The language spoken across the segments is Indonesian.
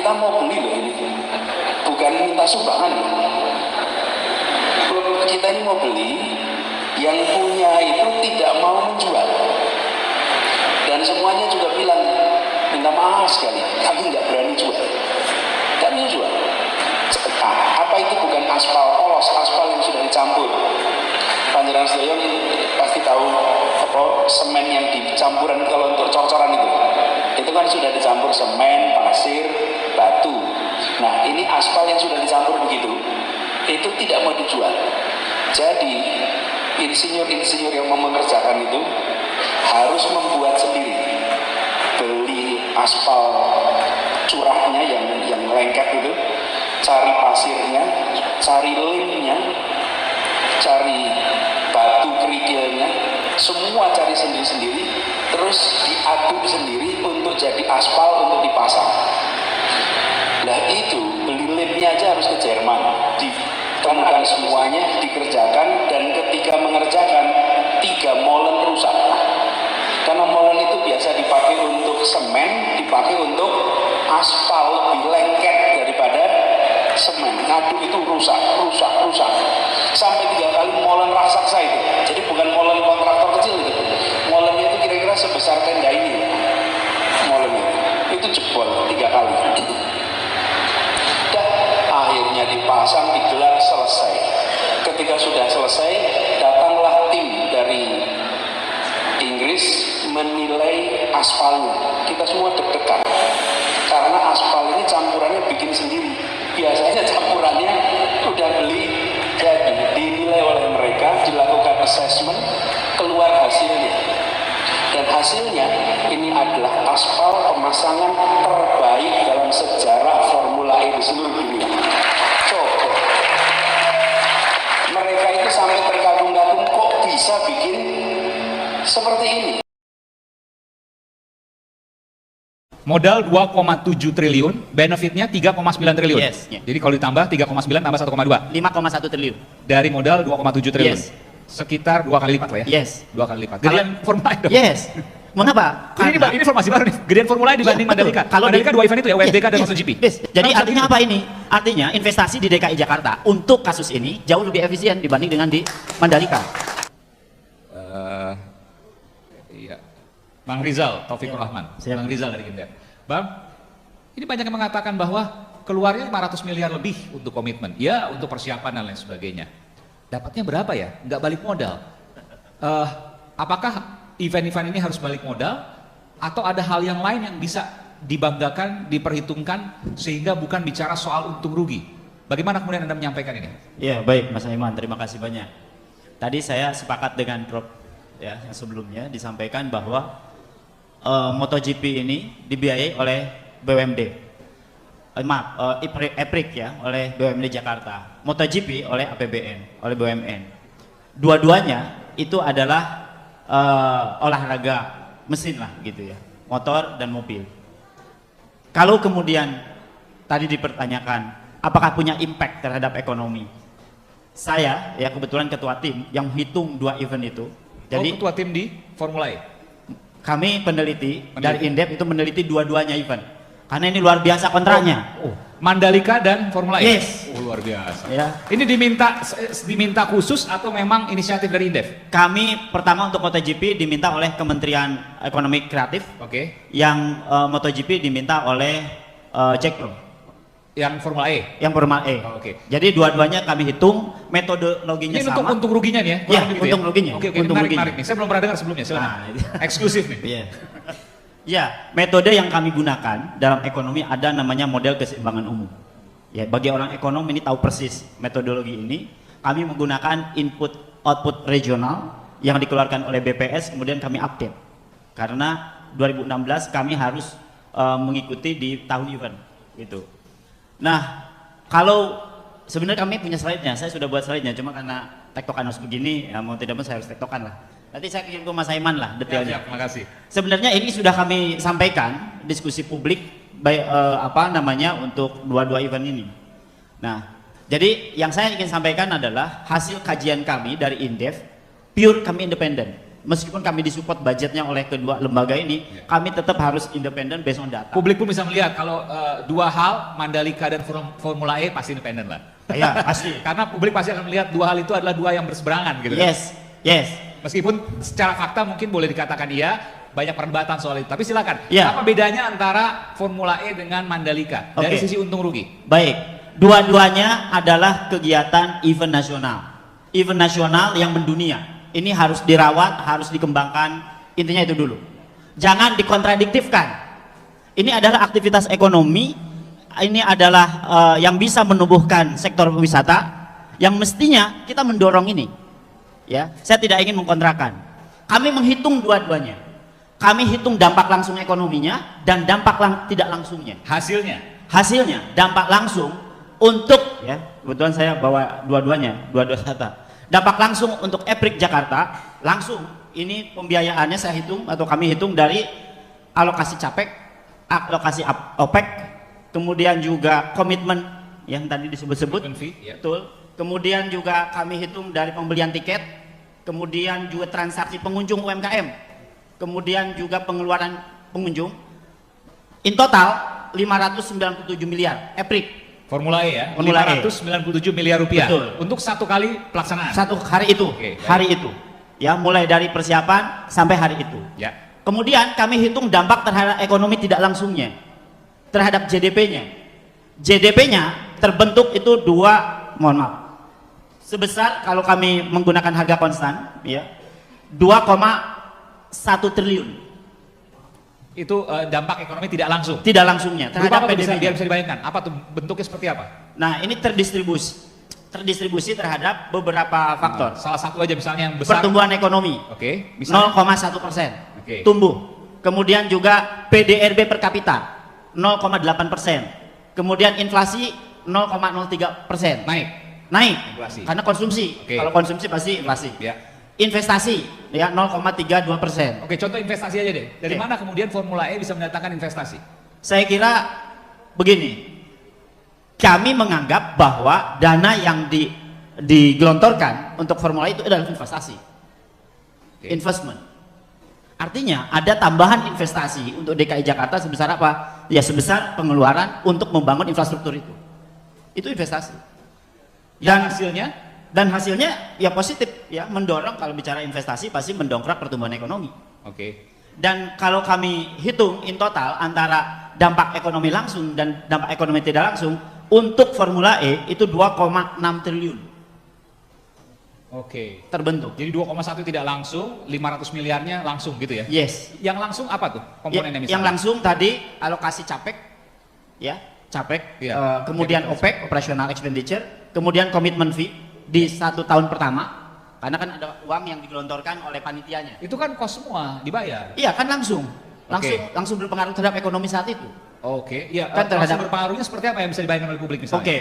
kita mau beli loh ini, bukan minta sumbangan. Kita ini mau beli, yang punya itu tidak mau menjual, dan semuanya juga bilang minta maaf sekali, kami nggak berani jual, nggak bisa jual. Apa itu bukan aspal polos, aspal yang sudah dicampur. Panjenengan sedaya pasti tahu apa semen yang dicampuran kalau untuk cor-coran itu kan sudah dicampur semen, pasir, batu. Nah ini aspal yang sudah dicampur begitu, itu tidak mau dijual. Jadi insinyur-insinyur yang mau mengerjakan itu harus membuat sendiri, beli aspal curahnya yang lengket itu, cari pasirnya, cari lemnya, cari batu kerikilnya, semua cari sendiri-sendiri, terus diaduk sendiri untuk jadi aspal untuk dipasang. Nah itu beli lemnya aja harus ke Jerman, ditemukan semuanya, dikerjakan, dan ketika mengerjakan 3 molen rusak. Karena molen itu biasa dipakai untuk semen, dipakai untuk aspal, lebih lengket daripada semen. Ngaduk itu rusak. Sampai 3 kali molen raksasa itu. Jadi bukan molen kontraktor kecil itu. Molennya itu kira-kira sebesar tenda ini. Molennya itu jebol 3 kali. Dan akhirnya dipasang, digelar, selesai. Ketika sudah selesai, datanglah tim dari Inggris menilai aspalnya. Kita semua deg-degan karena aspal ini campurannya bikin sendiri. Biasanya campurannya udah beli jadi, dinilai oleh mereka, dilakukan assessment, keluar hasilnya. Dan hasilnya ini adalah aspal pemasangan terbaik dalam sejarah Formula E di seluruh dunia. Coba mereka itu sampai terkagum-kagum, kok bisa bikin seperti ini. Modal 2,7 triliun, benefitnya 3,9 triliun. Yes. Jadi kalau ditambah 3,9 tambah 1,2. 5,1 triliun. Dari modal 2,7 triliun. Yes. Sekitar 2 kali lipat lah ya. Yes. 2 kali lipat. Gedean Formula E dong. Yes. Mengapa? Ini informasi baru nih. Gedean Formula E dibanding Mandalika. Kalau Mandalika 2 event itu ya, WSBK dan yes. MotoGP. Yes. Jadi artinya apa ini? Artinya investasi di DKI Jakarta untuk kasus ini jauh lebih efisien dibanding dengan di Mandalika. Iya. Bang Rizal, Taufikur Rahman. Bang Rizal dari Indef. Bang, ini banyak yang mengatakan bahwa keluarnya 500 miliar lebih untuk komitmen. Ya, untuk persiapan dan lain sebagainya. Dapatnya berapa ya? Nggak balik modal. Apakah event-event ini harus balik modal? Atau ada hal yang lain yang bisa dibanggakan, diperhitungkan, sehingga bukan bicara soal untung rugi? Bagaimana kemudian Anda menyampaikan ini? Ya, baik Mas Aiman, terima kasih banyak. Tadi saya sepakat dengan Prof ya, yang sebelumnya disampaikan bahwa MotoGP ini dibiayai oleh BUMD. EPRIC ya, oleh BUMD Jakarta. MotoGP oleh APBN, oleh BUMN. Dua-duanya itu adalah olahraga mesin lah gitu ya, motor dan mobil. Kalau kemudian tadi dipertanyakan apakah punya impact terhadap ekonomi, saya ya kebetulan ketua tim yang hitung 2 event itu. Jadi ketua tim di Formula E? Kami peneliti dari Indef itu meneliti dua-duanya event karena ini luar biasa kontraknya. Mandalika dan Formula E? Yes. Luar biasa ya. Ini diminta khusus atau memang inisiatif dari Indef? Kami pertama untuk MotoGP diminta oleh Kementerian Ekonomi Kreatif. Yang MotoGP diminta oleh Jack Pro. Yang Formula E? Yang Formula E. Jadi dua-duanya kami hitung, metodologinya ini sama. Ini untung ruginya nih ya? Iya, untung ruginya. Oke, menarik nih. Saya belum pernah dengar sebelumnya, silakan. Eksklusif nih. Iya. Ya, metode yang kami gunakan dalam ekonomi ada namanya model keseimbangan umum. Ya, bagi orang ekonom ini tahu persis metodologi ini. Kami menggunakan input output regional yang dikeluarkan oleh BPS, kemudian kami update. Karena 2016 kami harus mengikuti di tahun event gitu. Nah, kalau sebenarnya kami punya slide-nya, saya sudah buat slide-nya, cuma karena tektokan harus begini, ya mau tidak mau saya harus tektokan lah. Nanti saya kirim ke Mas Aiman lah detailnya. Terima kasih. Sebenarnya ini sudah kami sampaikan diskusi publik untuk dua-dua event ini. Nah, jadi yang saya ingin sampaikan adalah hasil kajian kami dari Indef, pure kami independen, meskipun kami disupport budgetnya oleh kedua lembaga ini, kami tetap harus independen based on data. Publik pun bisa melihat kalau dua hal, Mandalika dan Formula E pasti independen lah. Ya, pasti. Karena publik pasti akan melihat dua hal itu adalah dua yang berseberangan gitu. Yes, yes. Meskipun secara fakta mungkin boleh dikatakan iya, banyak perdebatan soal itu. Tapi silakan. Ya. Apa bedanya antara Formula E dengan Mandalika dari sisi untung rugi? Baik, dua-duanya adalah kegiatan event nasional. Event nasional yang mendunia. Ini harus dirawat, harus dikembangkan. Intinya itu dulu. Jangan dikontradiktifkan. Ini adalah aktivitas ekonomi. Ini adalah yang bisa menumbuhkan sektor wisata. Yang mestinya kita mendorong ini. Ya, saya tidak ingin mengkontrakan. Kami menghitung dua-duanya. Kami hitung dampak langsung ekonominya dan dampak tidak langsungnya. Hasilnya dampak langsung untuk, ya, kebetulan saya bawa dua-duanya, dua-dua data. Dampak langsung untuk EPRIK Jakarta, langsung ini pembiayaannya saya hitung atau kami hitung dari alokasi CAPEK, alokasi OPEK, kemudian juga komitmen yang tadi disebut-sebut, betul. Kemudian juga kami hitung dari pembelian tiket, kemudian juga transaksi pengunjung UMKM, kemudian juga pengeluaran pengunjung. In total 597 miliar EPRIK. Formula E ya, Formula 597 miliar rupiah. Betul. Untuk satu kali pelaksanaan. Satu hari itu, hari itu. Ya, mulai dari persiapan sampai hari itu. Ya. Kemudian kami hitung dampak terhadap ekonomi tidak langsungnya, terhadap JDP-nya. JDP-nya terbentuk itu sebesar kalau kami menggunakan harga konstan, ya, 2,1 triliun. Itu dampak ekonomi tidak langsung. Tidak langsungnya terhadap PDB. Biar bisa dibayangkan apa tuh bentuknya seperti apa? Nah, ini terdistribusi terhadap beberapa faktor. Salah satu aja misalnya yang besar. Pertumbuhan ekonomi. Oke. 0,1%. Oke. Tumbuh. Kemudian juga PDRB per kapita 0,8%. Kemudian inflasi 0,03%. Naik. Inflasi. Karena konsumsi. Oke. Kalau konsumsi pasti inflasi. Ya. Investasi ya 0,32%. Oke, contoh investasi aja deh. Dari mana kemudian Formula E bisa mendatangkan investasi? Saya kira begini. Kami menganggap bahwa dana yang digelontorkan untuk Formula E itu adalah investasi. Investment. Artinya ada tambahan investasi untuk DKI Jakarta sebesar apa? Ya sebesar pengeluaran untuk membangun infrastruktur itu. Itu investasi. Dan hasilnya ya positif ya, mendorong. Kalau bicara investasi pasti mendongkrak pertumbuhan ekonomi. Oke. Dan kalau kami hitung in total antara dampak ekonomi langsung dan dampak ekonomi tidak langsung untuk Formula E itu 2,6 triliun. Oke. Terbentuk. Jadi 2,1 tidak langsung, 500 miliarnya langsung gitu ya? Yes. Yang langsung apa tuh komponennya misalnya? Yang langsung tadi alokasi CAPEK, ya CAPEK, ya. Kemudian OPEK, operational expenditure, kemudian komitmen fee di 1 tahun pertama, karena kan ada uang yang digelontorkan oleh panitianya. Itu kan kos semua dibayar. Iya kan langsung berpengaruh terhadap ekonomi saat itu. Oke, ya kan terhadap berpengaruhnya seperti apa yang bisa dibayangkan oleh publik misalnya? Oke,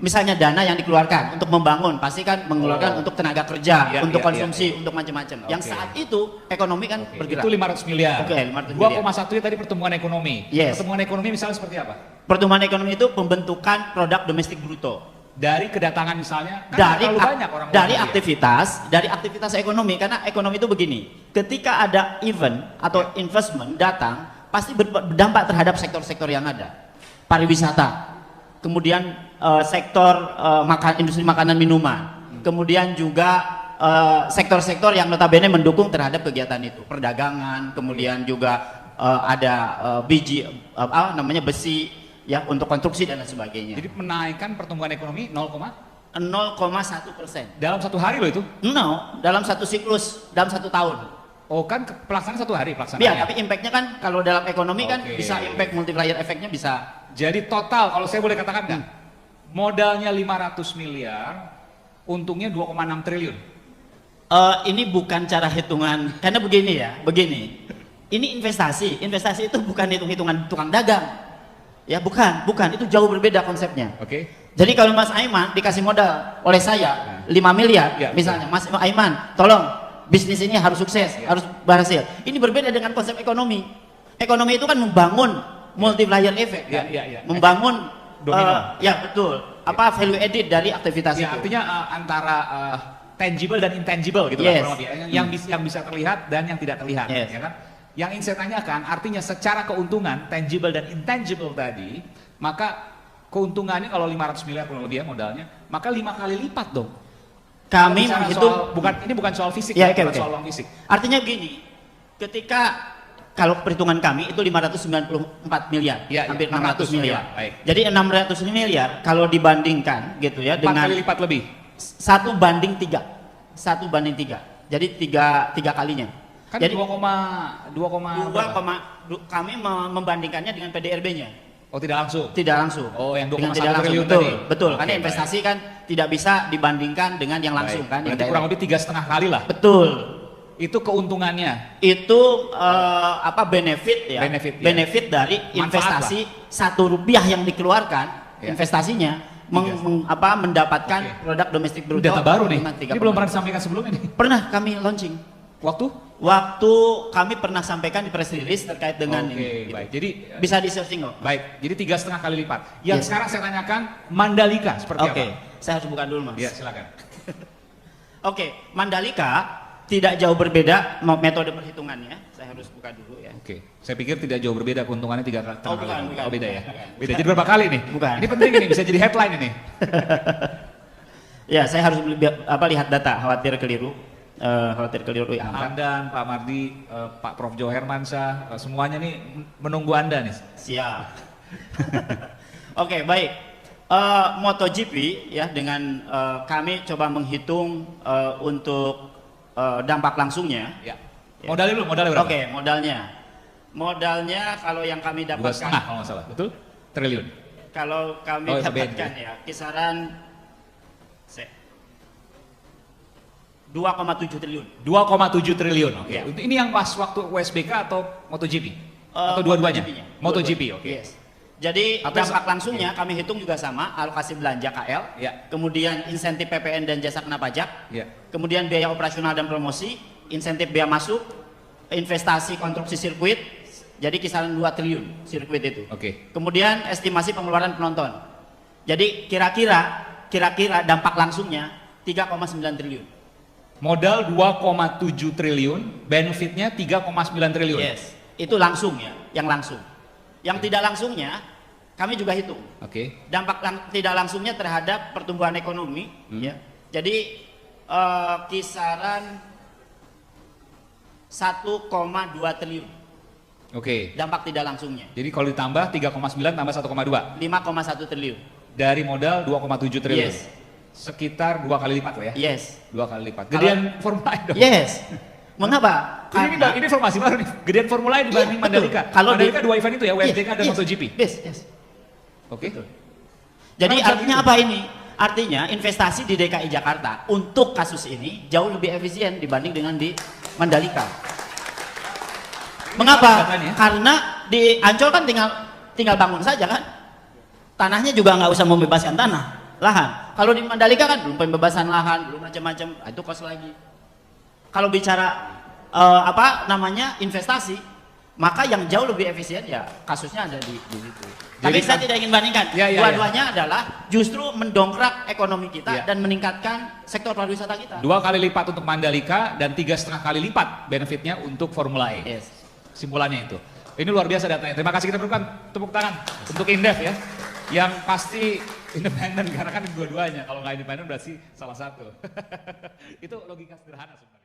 misalnya dana yang dikeluarkan untuk membangun, pasti kan mengeluarkan untuk tenaga kerja, untuk konsumsi, untuk macam-macam. Yang saat itu ekonomi kan bergerak. Itu 500 miliar. Oke, 500 miliar. 2,1 tadi pertumbuhan ekonomi. Yes. Pertumbuhan ekonomi misalnya seperti apa? Pertumbuhan ekonomi itu pembentukan produk domestik bruto. Dari kedatangan misalnya, kan banyak orang dari aktivitas ekonomi. Karena ekonomi itu begini, ketika ada event atau investment datang, pasti berdampak terhadap sektor-sektor yang ada. Pariwisata, kemudian sektor industri makanan minuman, kemudian juga sektor-sektor yang notabene mendukung terhadap kegiatan itu, perdagangan, kemudian juga ada besi ya untuk konstruksi dan lain sebagainya. Jadi menaikkan pertumbuhan ekonomi 0,1%. Dalam satu hari loh itu? No, dalam satu siklus, dalam 1 tahun. Oh kan pelaksanaan 1 hari pelaksanaan. Iya, tapi impactnya kan kalau dalam ekonomi kan bisa impact multiplier efeknya bisa. Jadi total kalau saya boleh katakan kan, modalnya 500 miliar, untungnya 2,6 triliun. Ini bukan cara hitungan, karena begini. Ini investasi itu bukan hitung-hitungan tukang dagang. Ya bukan, itu jauh berbeda konsepnya. Oke. Jadi kalau Mas Aiman dikasih modal oleh saya 5 miliar, misalnya Mas Aiman, tolong bisnis ini harus sukses, harus berhasil. Ini berbeda dengan konsep ekonomi. Ekonomi itu kan membangun multiplier effect, kan? Membangun domino. Ya betul. Apa value added dari aktivitas itu? Artinya antara tangible dan intangible gitu Yes. kan, kurang lebih. Yang bisa terlihat dan yang tidak terlihat, Yes. ya kan? Yang ingin saya tanyakan, artinya secara keuntungan tangible dan intangible tadi, maka keuntungannya kalau 500 miliar kurang lebih ya modalnya, maka 5 kali lipat dong. Kami Bicara menghitung, ini bukan soal fisik, Ya, bukan oke. soal uang fisik. artinya gini, ketika kalau perhitungan kami itu 594 miliar, Ya, hampir ya, 600 miliar. baik. Jadi 600 miliar kalau dibandingkan gitu ya 4 dengan kali lipat lebih. 1 banding 3. 1 banding 3. Jadi tiga kalinya. Kan Jadi 2, kami membandingkannya dengan PDRB-nya. oh tidak langsung. Tidak langsung. Oh, yang Dengan 2,1 tidak langsung. triliun Betul, tadi. betul. Oke, Karena baik. investasi kan tidak bisa dibandingkan dengan yang langsung Baik. kan. yang Berarti kurang direct. lebih 3,5 kali lah. Betul. Itu keuntungannya. Itu benefit ya. Benefit, ya. Dari Manfaat investasi Rp1 yang dikeluarkan Ya. investasinya mendapatkan Oke. produk domestik bruto. Data baru nih. dengan Ini belum pernah disampaikan sebelumnya nih. Pernah kami launching. Waktu? Kami pernah sampaikan di press release terkait dengan Oke, ini. baik. Jadi Bisa di searching kok. baik. Jadi 3,5 kali lipat. Yang Yes. sekarang saya tanyakan Mandalika seperti Oke, apa? saya harus buka dulu mas. Ya, silakan. Oke, Mandalika tidak jauh berbeda metode perhitungannya. Saya harus buka dulu ya. Oke, saya pikir tidak jauh berbeda keuntungannya 3,5 Oh, kali. bukan, lipat. bukan, Oh, beda ya. bukan. Beda. Jadi berapa kali nih? Bukan. Ini penting ini, bisa jadi headline ini. Ya, saya harus lihat data, khawatir keliru. Ya, Hamdan, Pak Mardi, Pak Prof. Jo Hermansyah, semuanya nih menunggu Anda nih. siap. Oke, baik. MotoGP ya dengan kami coba menghitung untuk dampak langsungnya. Ya. Modalnya berapa? Oke, modalnya kalau yang kami 2,5 dapatkan, kalau nggak salah, betul? Triliun. kalau kami Oh, itu dapatkan BNP. ya kisaran 2,7 triliun. 2,7 triliun. Oke. Ya. Ini yang pas waktu USBK atau MotoGP? Atau dua-duanya? MotoGP-nya. MotoGP, oke. Yes. Jadi Apa dampak langsungnya kami hitung juga sama, alokasi belanja KL, Ya. kemudian insentif PPN dan jasa kena pajak, Ya. kemudian biaya operasional dan promosi, insentif biaya masuk, investasi konstruksi sirkuit, jadi kisaran 2 triliun sirkuit itu. Oke. Kemudian estimasi pengeluaran penonton. Jadi kira-kira dampak langsungnya 3,9 triliun. Modal 2,7 triliun, benefitnya 3,9 triliun. Yes. Itu langsung ya, yang langsung. Yang tidak langsungnya kami juga hitung. Oke. Dampak tidak langsungnya terhadap pertumbuhan ekonomi ya. Jadi kisaran 1,2 triliun Oke. dampak tidak langsungnya. Jadi kalau ditambah 3,9 tambah 1,2 5,1 triliun. dari modal 2,7 triliun. Yes. Sekitar 2 kali lipat lah ya. Yes. 2 kali lipat. Kalau- Gedean Formula E dong. Yes. Mengapa? Ini informasi baru nih. Gedean Formula E dibanding Iya, Mandalika. betul. Kalau Mandalika di- dua event itu ya, WSBK dan Yes, MotoGP. Yes, yes. Oke. Jadi Karena artinya bisa apa ini? Artinya investasi di DKI Jakarta untuk kasus ini jauh lebih efisien dibanding dengan di Mandalika. Mengapa? Katanya. Karena di Ancol kan tinggal bangun saja kan. Tanahnya juga nggak usah membebaskan tanah, lahan. Kalau di Mandalika kan belum pembebasan lahan, belum macam-macam, itu kos lagi. Kalau bicara investasi, maka yang jauh lebih efisien ya kasusnya ada di situ. Tapi Jadi saya tidak ingin bandingkan. Ya, ya, Dua-duanya adalah justru mendongkrak ekonomi kita Ya. dan meningkatkan sektor pariwisata kita. 2 kali lipat untuk Mandalika dan 3,5 kali lipat benefitnya untuk Formula E. Yes. Simpulannya itu. Ini luar biasa datanya. Terima kasih, kita berikan tepuk tangan untuk Indef ya. Yang pasti independen karena kan dua-duanya. Kalau nggak independen berarti salah satu. Itu logika sederhana sebenarnya.